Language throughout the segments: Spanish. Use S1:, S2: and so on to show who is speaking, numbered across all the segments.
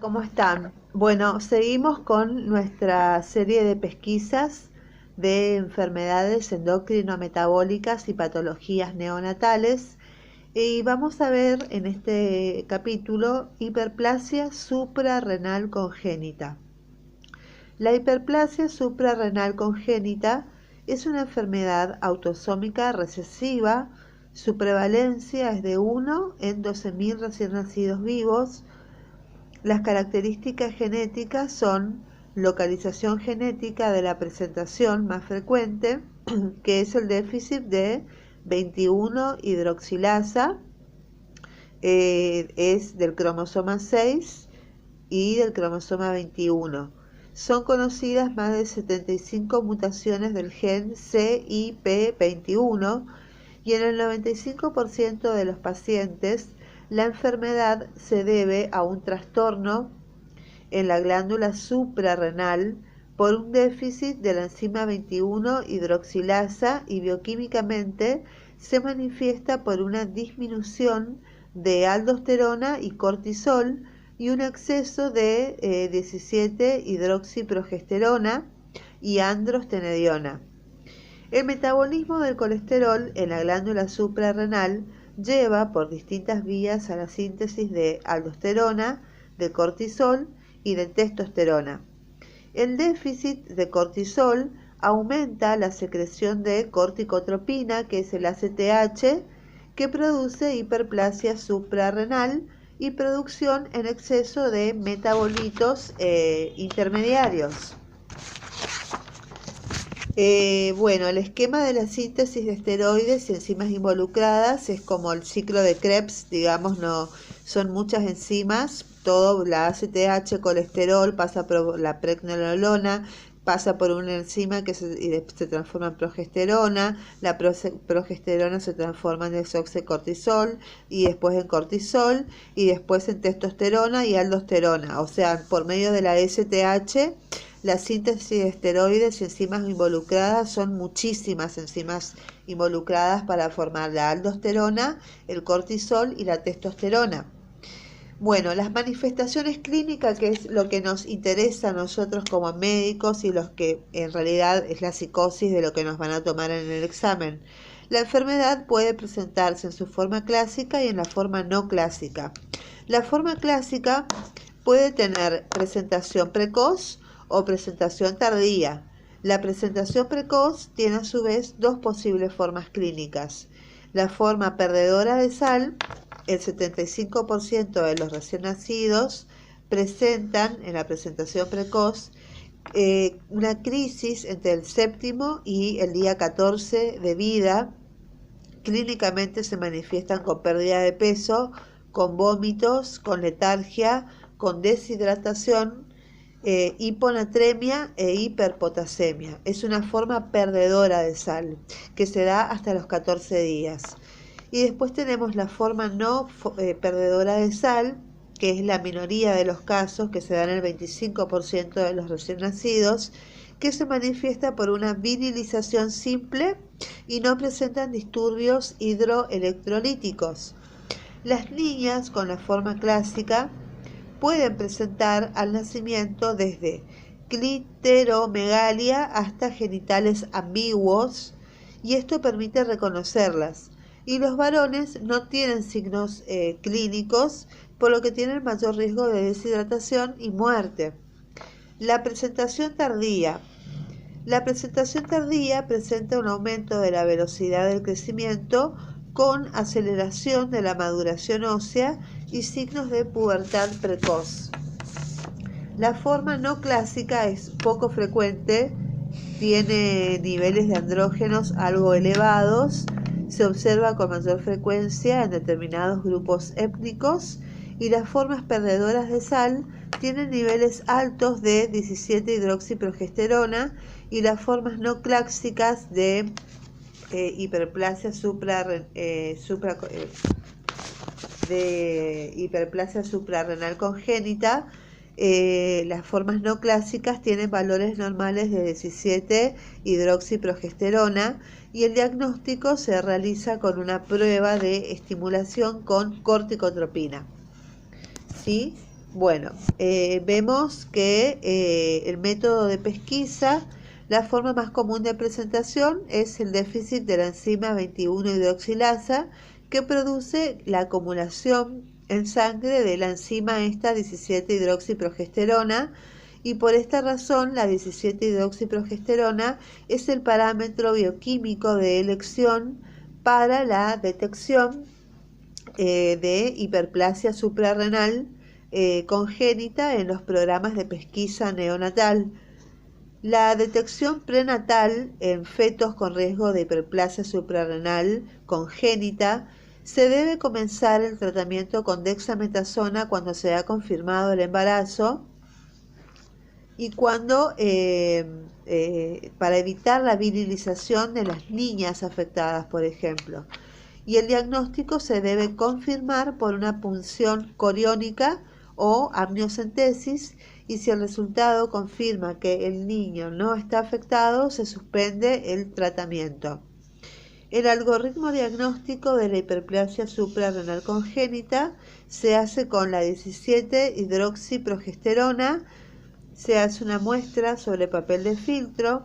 S1: ¿Cómo están? Bueno, seguimos con nuestra serie de pesquisas de enfermedades endocrino-metabólicas y patologías neonatales y vamos a ver en este capítulo hiperplasia suprarrenal congénita. La hiperplasia suprarrenal congénita es una enfermedad autosómica recesiva. Su prevalencia es de 1 en 12.000 recién nacidos vivos. Las características genéticas son localización genética de la presentación más frecuente, que es el déficit de 21 hidroxilasa, es del cromosoma 6 y del cromosoma 21. Son conocidas más de 75 mutaciones del gen CIP21 y en el 95% de los pacientes la enfermedad se debe a un trastorno en la glándula suprarrenal por un déficit de la enzima 21 hidroxilasa y bioquímicamente se manifiesta por una disminución de aldosterona y cortisol y un exceso de 17 hidroxiprogesterona y androstenediona. El metabolismo del colesterol en la glándula suprarrenal lleva por distintas vías a la síntesis de aldosterona, de cortisol y de testosterona. El déficit de cortisol aumenta la secreción de corticotropina, que es el ACTH, que produce hiperplasia suprarrenal y producción en exceso de metabolitos intermediarios. Bueno, el esquema de la síntesis de esteroides y enzimas involucradas es como el ciclo de Krebs, digamos, no son muchas enzimas, todo la ACTH, colesterol, pasa por la pregnenolona, pasa por una enzima que se transforma en progesterona, la progesterona se transforma en desoxicortisol y después en cortisol y después en testosterona y aldosterona, o sea, por medio de la ACTH. La síntesis de esteroides y enzimas involucradas son muchísimas enzimas involucradas para formar la aldosterona, el cortisol y la testosterona. Bueno, las manifestaciones clínicas, que es lo que nos interesa a nosotros como médicos y los que en realidad es la psicosis de lo que nos van a tomar en el examen. La enfermedad puede presentarse en su forma clásica y en la forma no clásica. La forma clásica puede tener presentación precoz o presentación tardía. La presentación precoz tiene a su vez dos posibles formas clínicas. La forma perdedora de sal, el 75% de los recién nacidos presentan en la presentación precoz una crisis entre el séptimo y el día 14 de vida. Clínicamente se manifiestan con pérdida de peso, con vómitos, con letargia, con deshidratación, hiponatremia e hiperpotasemia. Es una forma perdedora de sal que se da hasta los 14 días. Y después tenemos la forma no perdedora de sal, que es la minoría de los casos, que se dan en el 25% de los recién nacidos, que se manifiesta por una vinilización simple y no presentan disturbios hidroelectrolíticos. Las niñas con la forma clásica pueden presentar al nacimiento desde cliteromegalia hasta genitales ambiguos y esto permite reconocerlas. Y los varones no tienen signos clínicos, por lo que tienen mayor riesgo de deshidratación y muerte. La presentación tardía. La presentación tardía presenta un aumento de la velocidad del crecimiento con aceleración de la maduración ósea y signos de pubertad precoz. La forma no clásica es poco frecuente, tiene niveles de andrógenos algo elevados, se observa con mayor frecuencia en determinados grupos étnicos y las formas perdedoras de sal tienen niveles altos de 17 hidroxiprogesterona y las formas no clásicas de hiperplasia suprarrenal congénita. Las formas no clásicas tienen valores normales de 17 hidroxiprogesterona y el diagnóstico se realiza con una prueba de estimulación con corticotropina. ¿Sí? Bueno, vemos que el método de pesquisa, la forma más común de presentación es el déficit de la enzima 21-hidroxilasa, que produce la acumulación en sangre de la enzima esta 17-hidroxiprogesterona, y por esta razón la 17-hidroxiprogesterona es el parámetro bioquímico de elección para la detección de hiperplasia suprarrenal congénita en los programas de pesquisa neonatal. La detección prenatal en fetos con riesgo de hiperplasia suprarrenal congénita se debe comenzar el tratamiento con dexametasona cuando se ha confirmado el embarazo y cuando para evitar la virilización de las niñas afectadas, por ejemplo. Y el diagnóstico se debe confirmar por una punción coriónica o amniocentesis, y si el resultado confirma que el niño no está afectado, se suspende el tratamiento. El algoritmo diagnóstico de la hiperplasia suprarrenal congénita se hace con la 17-hidroxiprogesterona. Se hace una muestra sobre papel de filtro.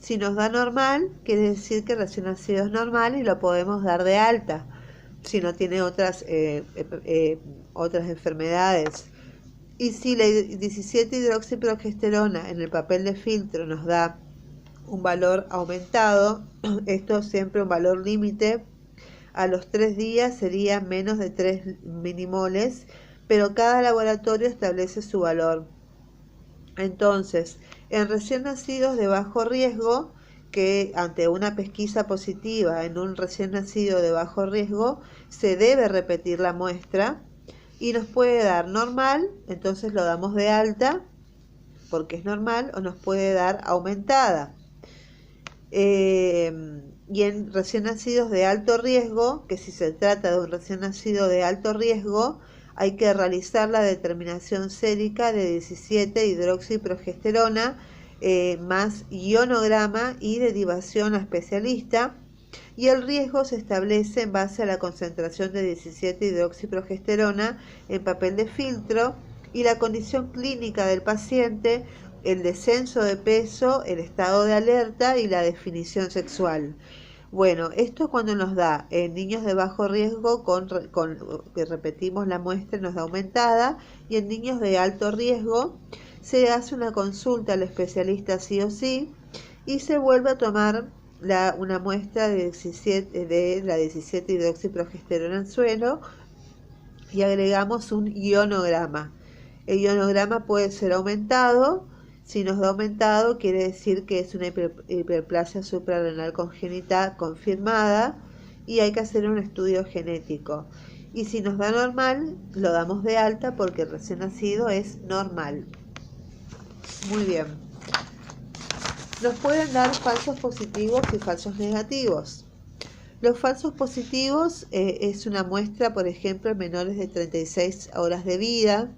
S1: Si nos da normal, quiere decir que el recién nacido es normal y lo podemos dar de alta. Si no tiene otras enfermedades. Y si la 17-hidroxiprogesterona en el papel de filtro nos da un valor aumentado, esto siempre un valor límite, a los 3 días sería menos de 3 minimoles, pero cada laboratorio establece su valor. Entonces, en recién nacidos de bajo riesgo, que ante una pesquisa positiva en un recién nacido de bajo riesgo, se debe repetir la muestra y nos puede dar normal, entonces lo damos de alta porque es normal, o nos puede dar aumentada. Y en recién nacidos de alto riesgo, que si se trata de un recién nacido de alto riesgo, hay que realizar la determinación sérica de 17-hidroxiprogesterona más ionograma y derivación a especialista, y el riesgo se establece en base a la concentración de 17-hidroxiprogesterona en papel de filtro y la condición clínica del paciente, el descenso de peso, el estado de alerta y la definición sexual. Bueno, esto cuando nos da en niños de bajo riesgo que repetimos la muestra nos da aumentada, y en niños de alto riesgo se hace una consulta al especialista sí o sí y se vuelve a tomar una muestra de la 17-hidroxiprogesterona en suero y agregamos un ionograma. El ionograma puede ser aumentado. Si nos da aumentado, quiere decir que es una hiperplasia suprarrenal congénita confirmada y hay que hacer un estudio genético. Y si nos da normal, lo damos de alta porque el recién nacido es normal. Muy bien. Nos pueden dar falsos positivos y falsos negativos. Los falsos positivos es una muestra, por ejemplo, en menores de 36 horas de vida.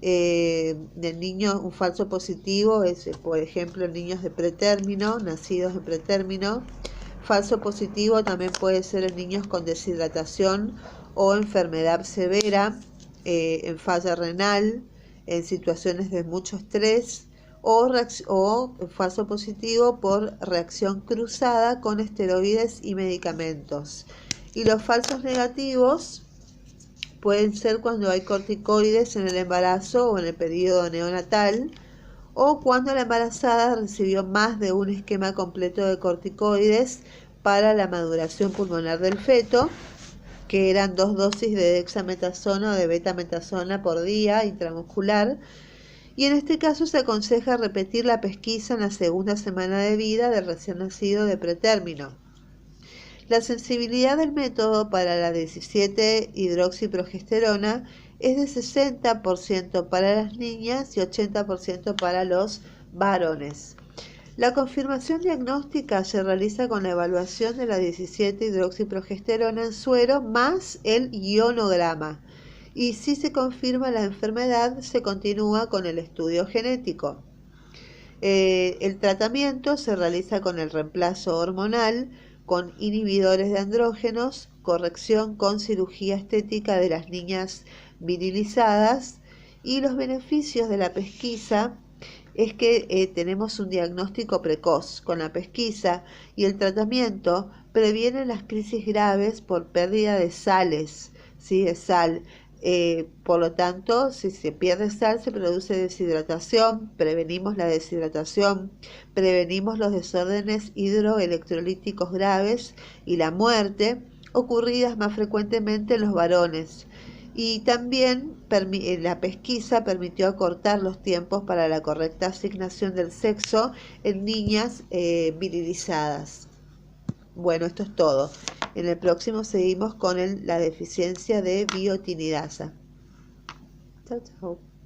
S1: Del niño, un falso positivo es, por ejemplo, en niños de pretérmino, nacidos en pretérmino. Falso positivo también puede ser en niños con deshidratación o enfermedad severa, en falla renal, en situaciones de mucho estrés, o falso positivo por reacción cruzada con esteroides y medicamentos. Y los falsos negativos pueden ser cuando hay corticoides en el embarazo o en el periodo neonatal, o cuando la embarazada recibió más de un esquema completo de corticoides para la maduración pulmonar del feto, que eran 2 dosis de dexametasona o de betametasona por día intramuscular, y en este caso se aconseja repetir la pesquisa en la segunda semana de vida del recién nacido de pretérmino. La sensibilidad del método para la 17-hidroxiprogesterona es de 60% para las niñas y 80% para los varones. La confirmación diagnóstica se realiza con la evaluación de la 17-hidroxiprogesterona en suero más el ionograma. Y si se confirma la enfermedad, se continúa con el estudio genético. El tratamiento se realiza con el reemplazo hormonal, con inhibidores de andrógenos, corrección con cirugía estética de las niñas virilizadas Y los beneficios de la pesquisa es que tenemos un diagnóstico precoz. Con la pesquisa y el tratamiento previenen las crisis graves por pérdida de sales, ¿sí? De sal. Por lo tanto, si se pierde sal, se produce deshidratación, prevenimos la deshidratación, prevenimos los desórdenes hidroelectrolíticos graves y la muerte, ocurridas más frecuentemente en los varones. Y también la pesquisa permitió acortar los tiempos para la correcta asignación del sexo en niñas virilizadas. Bueno, esto es todo. En el próximo seguimos con la deficiencia de biotinidasa. Chao, chao.